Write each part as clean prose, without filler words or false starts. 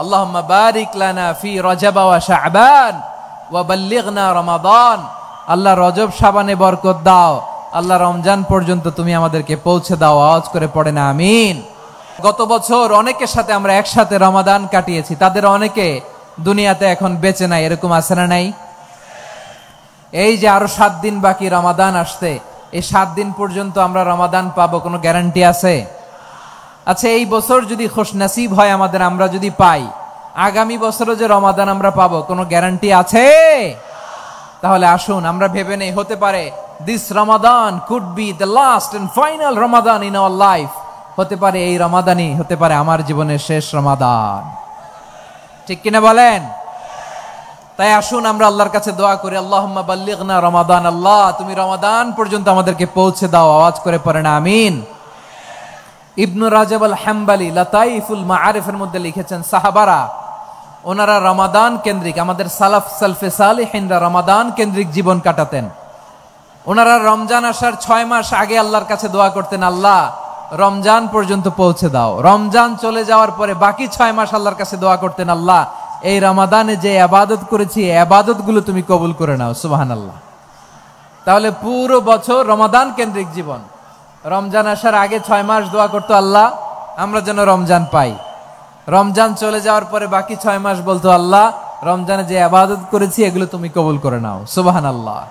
আল্লাহুম্মা বারিক লানা ফি রজব ওয়া শাবান ওয়া বাল্লিগনা রমাদান। আল্লাহ রজব শাবানে বরকত দাও, আল্লাহ রমজান পর্যন্ত তুমি আমাদেরকে পৌঁছে দাও। আওয়াজ করে পড়েন আমিন। গত বছর অনেকের সাথে আমরা একসাথে রমাদান কাটিয়েছি, তাদের অনেকে দুনিয়াতে এখন বেঁচে নাই, এরকম আছে না নাই? এই যে আরো 7 দিন বাকি রমাদান আসতে, এই 7 দিন পর্যন্ত আমরা রমাদান পাবো, কোনো গ্যারান্টি আছে? আচ্ছা, এই বছর যদি খুশনসিব হয় আমাদের, আমরা যদি পাই, আগামী বছরও যে রমাদান আমরা পাবো, কোনো গ্যারান্টি আছে? তাহলে আসুন আমরা ভেবে নেই, হতে পারে this Ramadan could be the last and final Ramadan in our life. হতে পারে এই রমাদানই হতে পারে আমার জীবনের শেষ রমাদান। ঠিক কিনা বলেন? তাই আসুন আমরা আল্লাহর কাছে দোয়া করি, আল্লাহুম্মা বাল্লিগনা রমাদান। আল্লাহ তুমি রমাদান পর্যন্ত আমাদেরকে পৌঁছে দাও। আওয়াজ করে পড়েন আমিন। ইবনু রাজব আল হাম্বলি লাতাইফুল মাআরিফের মধ্যে লিখেছেন, সাহাবারা ওনারা রমাদান কেন্দ্রিক, আমাদের সালাফ সালফে সালিহিনরা রমাদান কেন্দ্রিক জীবন কাটাতেন। ওনারা রমজান আসার 6 মাস আগে আল্লাহর কাছে দোয়া করতেন, আল্লাহ রমজান পর্যন্ত পৌঁছে দাও। রমজান চলে যাওয়ার পরে বাকি 6 মাস আল্লাহর কাছে দোয়া করতেন, আল্লাহ এই রমাদানে যে ইবাদত করেছি এই ইবাদতগুলো তুমি কবুল করে নাও। সুবহানাল্লাহ। তাহলে পুরো বছর রমাদান কেন্দ্রিক জীবন। রমজান আসার আগে 6 মাস দোয়া করতো, আল্লাহ আমরা যেন রমজান পাই। রমজান চলে যাওয়ার পরে বাকি 6 মাস বলতো, আল্লাহ রমজানে যে ইবাদত করেছি এগুলো তুমি কবুল করে নাও। সুবহানাল্লাহ।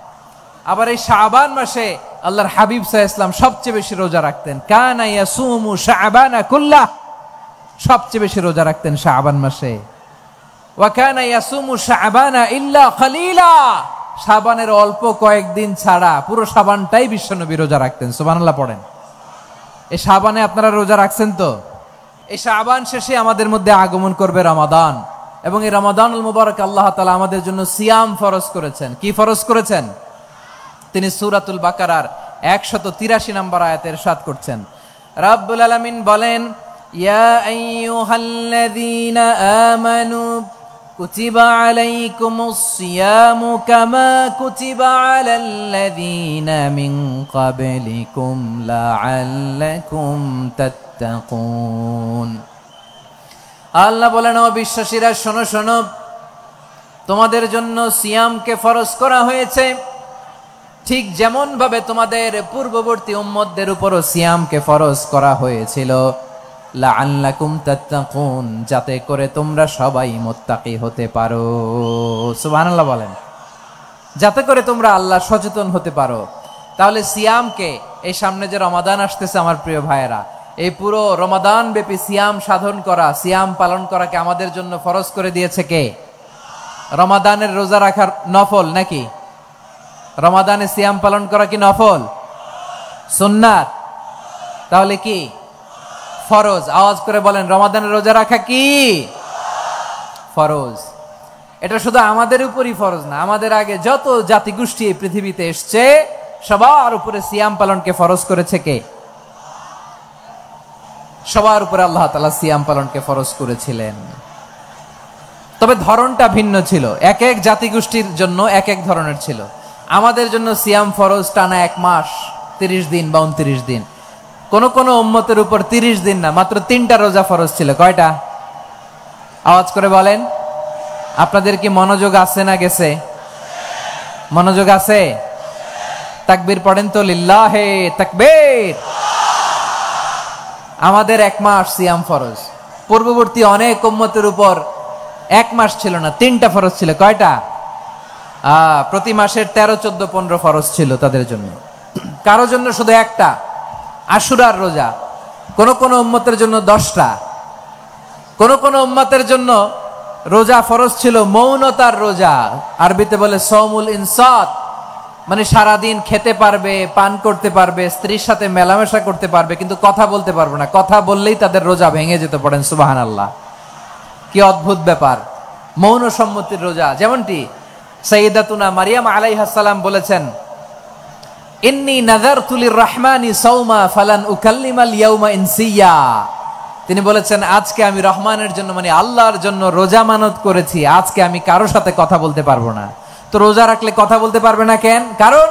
আবার এই শাবান মাসে আল্লাহর হাবিব সাল্লাল্লাহু আলাইহি ওয়াসাল্লাম সবচেয়ে বেশি রোজা রাখতেন। কানা ইয়াসুমু শাবানা কুল্লাহ, সবচেয়ে বেশি রোজা রাখতেন শাবান মাসে। ওয়া কানা ইয়াসুমু শাবানা ইল্লা কলিলা, শাবানের অল্প কয়েকদিন ছাড়া পুরো শাবানটাই বিশ্বনবী রোজা রাখতেন। সুবহানাল্লাহ পড়েন। এই শাবানে আপনারা রোজা রাখছেন তো? এই শাবান শেষে আমাদের মধ্যে আগমন করবে রমাদান, এবং এই রমাদানুল মুবারক আল্লাহ তাআলা আমাদের জন্য সিয়াম ফরজ করেছেন। কি ফরজ করেছেন? তিনি সূরাতুল বাকারার 183 নম্বর আয়াতে ইরশাদ করছেন, রাব্বুল আলামিন বলেন, ইয়া আইয়ুহাল্লাযীনা আমানু কুতিবা আলাইকুমুস সিয়ামু কামা কুতিবা আলাল্লাযীনা মিন ক্বাবলিকুম লাআল্লাকুম তাত্তাকুন। আল্লাহ বলেন, ও বিশ্বাসীরা শোনো শোনো, তোমাদের জন্য সিয়ামকে ফরজ করা হয়েছে, ঠিক যেমন ভাবে তোমাদের পূর্ববর্তী উম্মতদের উপরও সিয়ামকে ফরজ করা হয়েছিল, লাআল্লাকুম তাত্তাকুন, যাতে করে তোমরা সবাই মুত্তাকি হতে পারো। সুবহানাল্লাহ বলেন। যাতে করে তোমরা আল্লাহ সচেতন হতে পারো। তাহলে সিয়ামকে, এই সামনে যে রমাদান আসতেছে আমার প্রিয় ভাইয়েরা, এই পুরো রমাদান ব্যাপী সিয়াম সাধন করা, সিয়াম পালন করাকে আমাদের জন্য ফরজ করে দিয়েছে কে? রমাদানের রোজা রাখার নফল নাকি? রমাদানে সিয়াম পালন করা কি নফল? সুন্নাত। তাহলে কি? ফরজ। আওয়াজ করে বলেন, রমাদানের রোজা রাখা কি ফরজ? এটা শুধু আমাদের উপরই ফরজ না, আমাদের আগে যত জাতিগোষ্ঠী এই পৃথিবীতে এসছে সবার উপরে সিয়াম পালনকে ফরজ করেছে কে? সবার উপরে আল্লাহ তাআলা সিয়াম পালনকে ফরজ করেছিলেন। তবে ধরনটা ভিন্ন ছিল, এক এক জাতিগোষ্ঠীর জন্য এক এক ধরনের ছিল। আমাদের জন্য সিয়াম ফরজ টানা 1 মাস 30 দিন বা 29 দিন। কোন কোন উম্মতের উপর 30 দিন না, মাত্র 3টা রোজা ফরজ ছিল। কয়টা? আওয়াজ করে বলেন। আপনাদের কি মনোযোগ আছে না গেছে? মনোযোগ আছে? তাকবীর পড়েন তো, লিল্লাহে তাকবীর। আমাদের 1 মাস সিয়াম ফরজ। পূর্ববর্তী অনেক উম্মতের উপর 1 মাস ছিল না, 3টা ফরজ ছিল। কয়টা? প্রতি মাসের 13, 14, 15 ফরজ ছিল তাদের জন্য। কারো জন্য শুধু একটা, আশুরার রোজা। কোন কোন উম্মতের জন্য 10টা। কোন কোন উম্মতের জন্য রোজা ফরজ ছিল মৌনতার রোজা, আরবিতে বলে সওমুল ইনসাত, মানে সারাদিন খেতে পারবে, পান করতে পারবে, স্ত্রীর সাথে মেলামেশা করতে পারবে, কিন্তু কথা বলতে পারবে না। কথা বললেই তাদের রোজা ভেঙে যেত। পড়েন সুবহানাল্লাহ। কি অদ্ভুত ব্যাপার! মৌন সম্মতির রোজা। যেমনটি সাইয়্যিদাতুনা মারিয়াম আলাইহাস সালাম বলেছেন, ইন্নী নাযারতু লির-রাহমানি সাওমা ফালান উকাল্লিমাল ইয়াওমা ইনসিয়া। তিনি বলেছেন, আজকে আমি রহমানের জন্য, মানে আল্লাহর জন্য রোজা মানত করেছি, আজকে আমি কারোর সাথে কথা বলতে পারবো না। তো রোজা রাখলে কথা বলতে পারবে না কেন? কারণ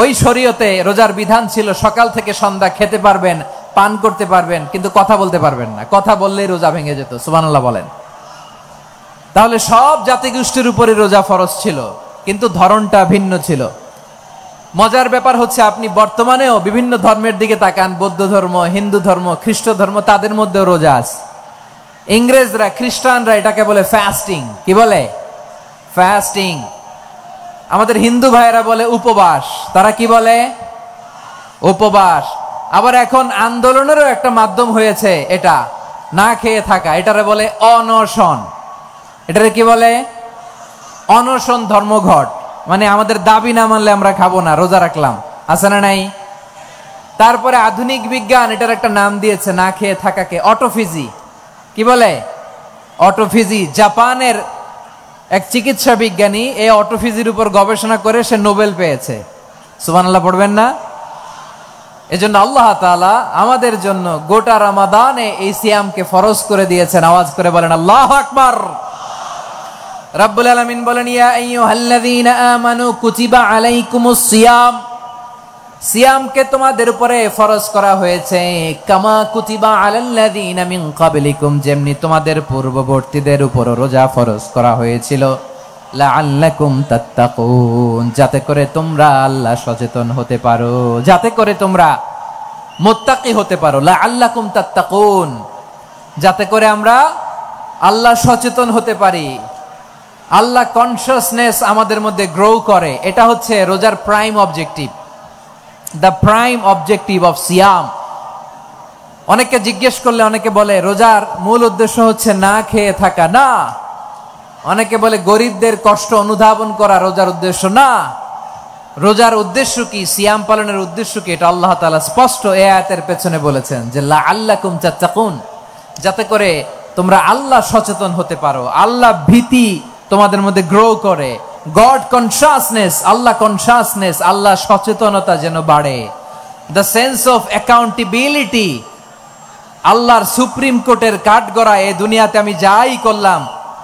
ওই শরীয়তে রোজার বিধান ছিল সকাল থেকে সন্ধ্যা খেতে পারবেন, পান করতে পারবেন, কিন্তু কথা বলতে পারবেন না। কথা বললেই রোজা ভেঙে যেত। সুবহানাল্লাহ বলেন। তাহলে সব জাতিগোষ্ঠীর উপরে রোজা ফরজ ছিল, কিন্তু ধরনটা ভিন্ন ছিল। মজার ব্যাপার হচ্ছে আপনি বর্তমানেও বিভিন্ন ধর্মের দিকে তাকান, বৌদ্ধ ধর্ম, হিন্দু ধর্ম, খ্রিস্ট ধর্ম, তাদের মধ্যেও রোজা আছে। ইংরেজরা, খ্রিস্টানরা এটাকে বলে ফাস্টিং। কি বলে? ফাস্টিং। আমাদের হিন্দু ভাইয়েরা বলে উপবাস। তারা কি বলে? উপবাস। আবার এখন আন্দোলনেরও একটা মাধ্যম হয়েছে এটা, না খেয়ে থাকা, এটারে বলে অনশন। এটারে কি বলে? অনশন ধর্মঘট। মানে আমাদের দাবি না মানলে আমরা খাবো না, রোজা রাখলাম, আছে না নাই? তারপরে আধুনিক বিজ্ঞান এটার একটা নাম দিয়েছে না খেয়ে থাকাকে, অটোফিজি। কি বলে? অটোফিজি। জাপানের এক চিকিৎসা বিজ্ঞানী এই অটোফিজির উপর গবেষণা করে সে নোবেল পেয়েছে। সুবহানাল্লাহ পড়বেন না? এজন্য আল্লাহ তাআলা আমাদের জন্য গোটা রমাদানে এই সিয়ামকে ফরজ করে দিয়েছেন। আওয়াজ করে বলেন আল্লাহু আকবার। রাব্বুল আলামিন বলেন, ইয়া আইয়ুহাল্লাযীনা আমানু কুতিবা আলাইকুমুস সিয়াম, সিয়ামকে তোমাদের উপরে ফরজ করা হয়েছে, কামা কুতিবা আলাল্লাযীনা মিন ক্বাবলিকুম, যেমনি তোমাদের পূর্ববর্তীদের উপর রোজা ফরজ করা হয়েছিল, লাআল্লাকুম তাত্তাকুন, যাতে করে তোমরা আল্লাহ সচেতন হতে পারো, যাতে করে তোমরা মুত্তাকি হতে পারো। লাআল্লাকুম তাত্তাকুন, যাতে করে আমরা আল্লাহ সচেতন হতে পারি, আল্লাহ কনসিয়াসনেস আমাদের মধ্যে গ্রো করে। এটা হচ্ছে রোজার prime objective, the prime objective of সিয়াম। অনেকে জিজ্ঞেস করলে অনেকে বলে রোজার মূল উদ্দেশ্য হচ্ছে না খেয়ে থাকা। না। অনেকে বলে গরিবদের কষ্ট অনুধাবন করা রোজার উদ্দেশ্য। না। রোজার উদ্দেশ্য কি? সিয়াম পালনের উদ্দেশ্য কি? এটা আল্লাহ তাআলা স্পষ্ট এই আয়াতের পেছনে বলেছেন যে লাআল্লাকুম তাত্তাকুন, যাতে করে তোমরা আল্লাহ সচেতন হতে পারো, আল্লাহ ভীতি তোমাদের মধ্যে গ্রো করে, গড কনসিয়াসনেস, আল্লাহ কনসিয়াসনেস, আল্লাহ সচেতনতা যেন বাড়ে, দ্য সেন্স অফ অ্যাকাউন্টেবিলিটি, আল্লাহর সুপ্রিম কোর্টের কাঠগড়া এই দুনিয়াতে আমি যাই করলাম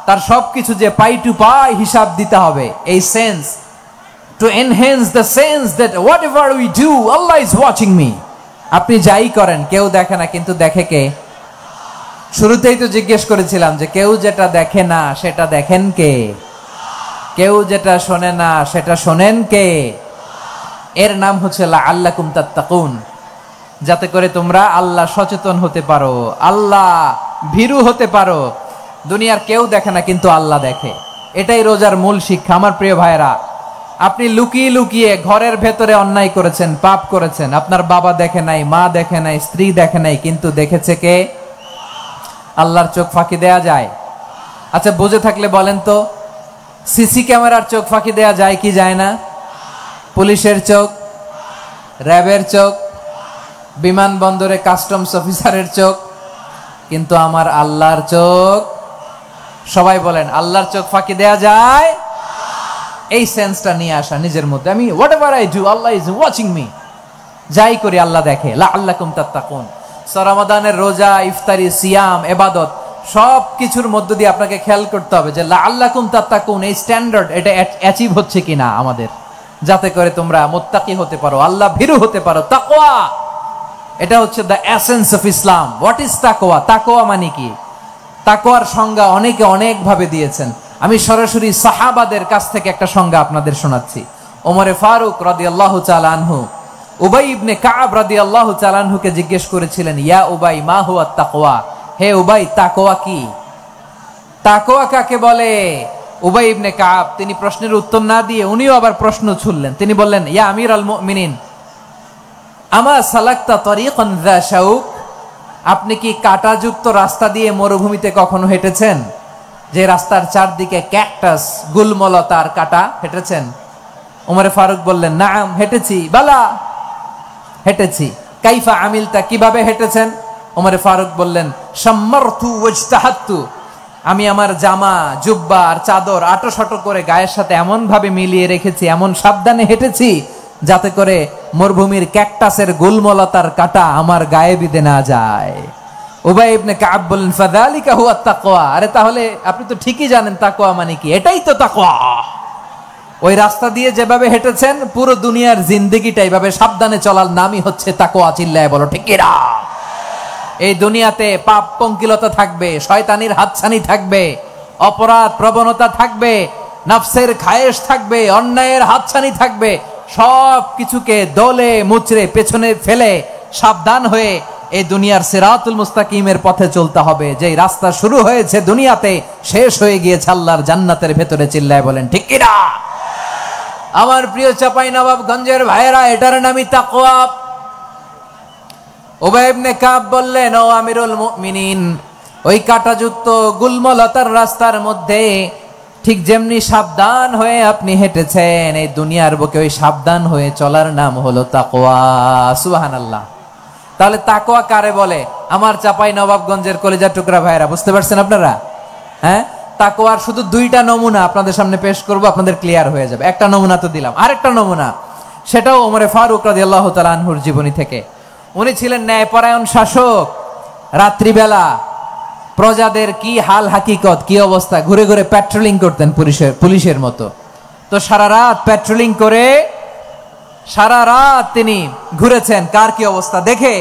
তার সবকিছু যে পাই টু পাই হিসাব দিতে হবে, এই sense, to enhance the sense that what ever we do Allah is watching me. আপনি যাই করেন কেউ দেখে না, কিন্তু দেখে কে? শুরুতেই তো জিজ্ঞেস করেছিলাম যে কেউ যেটা দেখে না সেটা দেখেন কে? কেউ যেটা শোনে না সেটা শোনেন কে? এর নাম হচ্ছে লাআল্লাকুম তাত্তাকুন, যাতে করে তোমরা আল্লাহ সচেতন হতে পারো, আল্লাহ ভীরু হতে পারো। দুনিয়ার কেউ দেখে না, কিন্তু আল্লাহ দেখে। এটাই রোজার মূল শিক্ষা। আমার প্রিয় ভাইরা, আপনি লুকিয়ে লুকিয়ে ঘরের ভেতরে অন্যায় করেছেন, পাপ করেছেন, আপনার বাবা দেখে নাই, মা দেখে নাই, স্ত্রী দেখে নাই, কিন্তু দেখেছে কে? আল্লাহর চোখ ফাঁকি দেয়া যায়? আচ্ছা বুঝে থাকলে বলেন তো, সিসি ক্যামেরার চোখ ফাঁকি দেয়া যায় কি যায় না? পুলিশের চোখ, র্যাবের চোখ, বিমানবন্দরে কাস্টমস অফিসারের চোখ, কিন্তু আমার আল্লাহর চোখ? সবাই বলেন আল্লাহর চোখ ফাঁকি দেয়া যায়? এই সেন্সটা নিয়ে আসা নিজের মধ্যে, আমি what ever I do Allah is watching me, যাই করি আল্লাহ দেখে। লাআল্লাকুম তাত্তাকুন। রমাদানের রোজা, ইফতারি, সিয়াম, ইবাদত সব কিছুর মধ্য দিয়ে আপনাকে খেয়াল করতে হবে যে লাআল্লাকুম তাত্তাকুন এই স্ট্যান্ডার্ড এটা অ্যাচিভ হচ্ছে কিনা আমাদের, যাতে করে তোমরা মুত্তাকি হতে পারো, আল্লাহ ভীরু হতে পারো। তাকওয়া, এটা হচ্ছে the essence of Islam. What is তাকওয়া? তাকওয়া মানে কি? তাকওয়ার সংজ্ঞা অনেকে অনেক ভাবে দিয়েছেন। আমি সরাসরি সাহাবাদের কাছ থেকে একটা সংজ্ঞা আপনাদের শোনাচ্ছি। ওমরে ফারুক রাদিয়াল্লাহু তাআলা আনহু উবাই ইবনে কাব রাদিয়াল্লাহু তাআলা আনহুকে জিজ্ঞেস করেছিলেন, ইয়া উবাই মা হুয়া তাকওয়া, হে উবাই তাকওয়া কি? তাকওয়া কাকে বলে? উবাই ইবনে কাব তিনি প্রশ্নের উত্তর না দিয়ে উনিও আবার প্রশ্ন ছুড়লেন। তিনি বললেন, ইয়া আমিরাল মুমিনিন আমা সালাকতা তরিকান যা শাউক, আপনি কি কাঁটাযুক্ত রাস্তা দিয়ে মরুভূমিতে কখনো হেঁটেছেন? যে রাস্তার চারদিকে ক্যাকটাস, গুলমলতার কাঁটা, হেঁটেছেন? ওমরে ফারুক বললেন, নাম হেঁটেছি। বালা, হেঁটেছি। কাইফা আমিলতা, কিভাবে হেঁটেছেন? ওমরে ফারুক বললেন, শাম্মারতু ওয়াজতাহাতু, আমি আমার জামা, জুব্বা আর চাদর আটোশাটো করে গায়ের সাথে এমন ভাবে মিলিয়ে রেখেছি, এমন সাবধানে হেঁটেছি যাতে করে মরুভূমির ক্যাকটাসের গুলমলতার কাঁটা আমার গায়ে বিঁধে না যায়। উবাই ইবনে কাব বললেন, ফাযালিকা হুয়া তাকওয়া, আরে তাহলে আপনি তো ঠিকই জানেন তাকওয়া মানে কি, এটাই তো তাকওয়া। ওই রাস্তা দিয়ে যেভাবে হেঁটেছেন পুরো দুনিয়ার জিন্দেগিটা এইভাবে সাবধানে চলার নামই হচ্ছে তাকওয়া। চিল্লায় বলো ঠিক কিনা? এই দুনিয়াতে পাপ পঙ্কিলতা থাকবে, শয়তানির হাতছানি থাকবে, অপরাধ প্রবণতা থাকবে, নফসের খায়েশ থাকবে, অন্যায়ের হাতছানি থাকবে, সব কিছুকে দলে মুচড়ে পেছনে ফেলে সাবধান হয়ে এই দুনিয়ার সিরাতুল মুস্তাকিমের পথে চলতে হবে। যেই রাস্তা শুরু হয়েছে দুনিয়াতে, শেষ হয়ে গিয়েছে আল্লাহর জান্নাতের ভেতরে। চিল্লায় বলেন ঠিক কি না? আমার প্রিয় চাঁপাইনবাবগঞ্জের ভাইয়েরা, এটার নামই তাকওয়া। উবাই ইবনে কাব বললেন, ও আমিরুল মুমিনিন, ওই কাঁটাযুক্ত গুলমলতার রাস্তার মধ্যে ঠিক যেমনি সাবধান হয়ে আপনি হেঁটেছেন, এই দুনিয়ার বুকে ওই সাবধান হয়ে চলার নাম হলো তাকওয়া। সুবহানাল্লাহ। তাহলে তাকওয়া কারে বলে? আমার চাঁপাইনবাবগঞ্জের কলিজা টুকরা ভাইয়েরা, বুঝতে পারছেন আপনারা? হ্যাঁ, তাকওয়ার শুধু দুইটা নমুনা আপনাদের সামনে পেশ করব, আপনাদের ক্লিয়ার হয়ে যাবে। একটা নমুনা তো দিলাম, আরেকটা নমুনা, সেটাও ওমরে ফারুক রাদিয়াল্লাহু তাআলা আনহুর জীবনী থেকে। উনি ছিলেন ন্যায়পরায়ণ শাসক। রাত্রিবেলা প্রজাদের কি হাল হাকিকত, কি অবস্থা, ঘুরে ঘুরে প্যাট্রোলিং করতেন পুলিশের মতো। তো সারা রাত প্যাট্রোলিং করে সারা রাত তিনি ঘুরেছেন কার কি অবস্থা দেখে।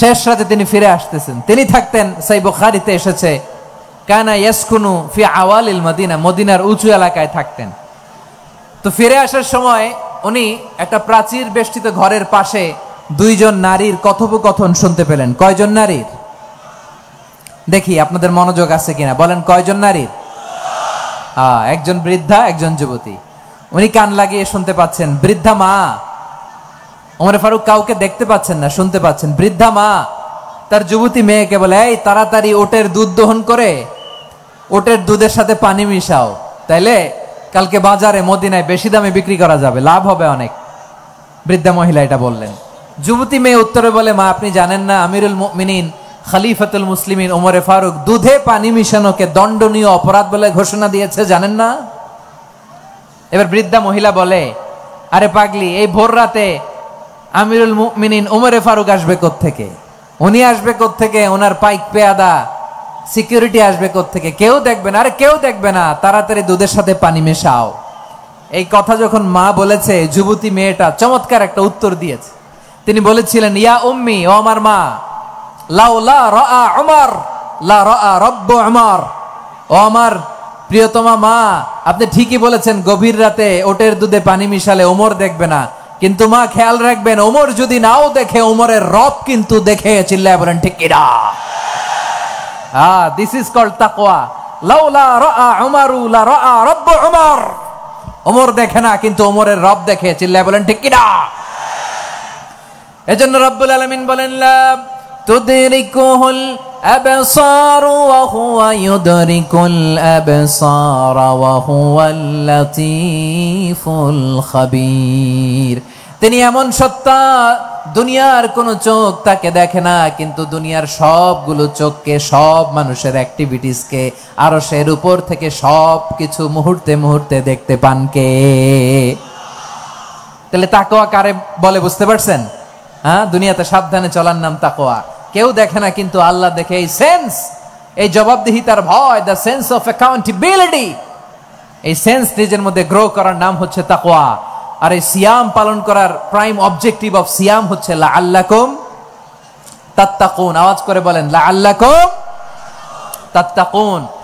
শেষ রাতে তিনি ফিরে আসতেছেন। তিনি থাকতেন, সহিহ বুখারীতে এসেছে, কানা ইয়াসকুনু ফি আওয়ালিল মদিনা, মদিনার উঁচু এলাকায় থাকতেন। তো ফিরে আসার সময় উনি একটা প্রাচীর বেষ্টিত ঘরের পাশে দুইজন নারীর কথোপকথন শুনতে পেলেন। কয়জন নারীর? দেখি আপনাদের মনোযোগ আছে কিনা, বলেন কয়জন নারীর? একজন বৃদ্ধা, একজন যুবতী। উনি কান লাগিয়ে শুনতে পাচ্ছেন। বৃদ্ধা মা, ওমরে ফারুক কাউকে দেখতে পাচ্ছেন না, শুনতে পাচ্ছেন। বৃদ্ধা মা তার যুবতী মেয়েকে বলে, এই তাড়াতাড়ি ওটের দুধ দহন করে ওটের দুধের সাথে পানি মিশাও, তাইলে কালকে বাজারে মদিনায় বেশি দামে বিক্রি করা যাবে, লাভ হবে অনেক। বৃদ্ধা মহিলা এটা বললেন। যুবতী মেয়ে উত্তরে বলে, মা আপনি জানেন না আমিরুল মুমিনিন খলিফাতুল মুসলিমিন ওমরে ফারুক দুধে পানি মিশানোকে দণ্ডনীয় অপরাধ বলে ঘোষণা দিয়েছে, জানেন না? এবার বৃদ্ধা মহিলা বলে, আরে পাগলি, এই ভোর রাতে আমিরুল মুমিনিন ওমরে ফারুক আসবে কোত্থেকে? উনি আসবে কোত্থেকে? ওনার পাইক পেয়াদা সিকিউরিটি আসবে কোত্থেকে? কেউ দেখবে না। আরে কেউ দেখবে না, তাড়াতাড়ি দুধের সাথে পানি মেশাও। এই কথা যখন মা বলেছে, যুবতী মেয়েটা চমৎকার একটা উত্তর দিয়েছে। তিনি বলেছিলেন, ইয়া উম্মি, ও আমার মা, লাউলা রাআ উমর লা রাআ রব্বু উমর। ও আমার প্রিয়তমা মা, আপনি ঠিকই বলেছেন, গভীর রাতে ওটের দুধে পানি মিশালে ওমর দেখবে না, কিন্তু মা খেয়াল রাখবেন, ওমর যদি নাও দেখে, ওমরের রব কিন্তু দেখে। চিল্লায় বলেন ঠিক কিনা? দিস ইজ কল্ড তাকওয়া। লাউলা রাআ উমরু লা রাআ রব্বু উমর। ওমর দেখে না, কিন্তু ওমরের রব দেখে। চিল্লায় বলেন ঠিক কিনা? এজন্য রব্বুল আলামিন বলেন, লা তুদরিকুহুল আবসার ওয়া হুয়া ইউদরিকুল আবসার ওয়া হুয়াল লাতীফুল খাবীর। তিনি এমন সত্তা, দুনিয়ার কোন চোখ তাকে দেখে না, কিন্তু দুনিয়ার সবগুলো চোখকে, সব মানুষের অ্যাক্টিভিটিসকে আরশের উপর থেকে সব কিছু মুহূর্তে মুহূর্তে দেখতে পান কে? তাহলে তাকওয়া কারে বলে বুঝতে পারছেন? দুনিয়াতে সাবধানে চলার নাম তাকওয়া। কেউ দেখে না, কিন্তু আল্লাহ দেখে। এই সেন্স, এই জবাবদিহিতার ভয়, দ্য সেন্স অফ অ্যাকাউন্টেবিলিটি, এই সেন্স নিজের মধ্যে গ্রো করার নাম হচ্ছে তাকওয়া। আর এই সিয়াম পালন করার প্রাইম অবজেক্টিভ অফ সিয়াম হচ্ছে লাআল্লাকুম তাত্তাকুন। আওয়াজ করে বলেন লাআল্লাকুম তাত্তাকুন।